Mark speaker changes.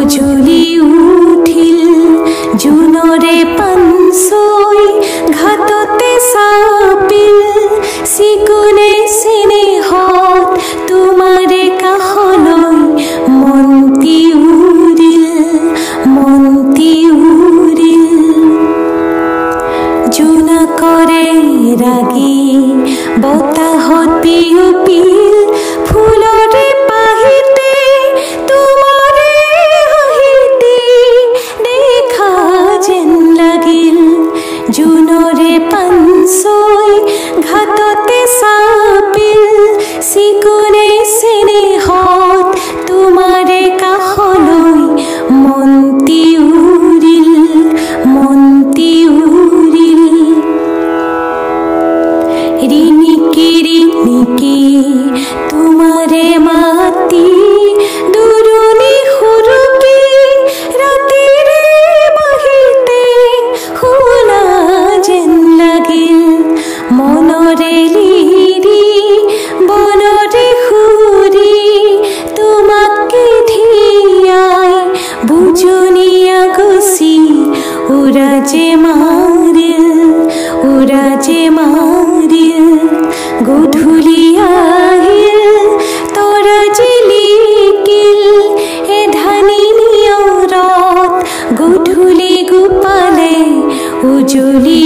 Speaker 1: উজলি উঠিল জুনৰে পানছৈ ঘাটতে চাপিল চিকুনে স্নেহত তোমাৰে কাষলৈ মন্তি উৰিল জোনাকৰে ৰাগি বতাহত বিয়পিল ফুলৰে পাহিতে তোমাৰে হাঁহিতে দেখা যেন লাগিল জোনৰে পানছৈ ঘাটতে চাপিল চিকুনে স্নেহত তোমাৰে কাষলৈ মন্তি উৰিল ৰিণিকি তোমাৰে মাতি দুৰুনি সুৰুকি ৰাতিৰে বাহিতে শুনা যেন লাগিল মনৰে লিৰি বনৰে সুৰি তোমাকে ধিয়াই বুজনিয়া গছি উৰাজে মাৰিল গধূলি আহিল তৰা জিলিকিল এধানি নিয়ৰত গধূলি গোপালে উজলি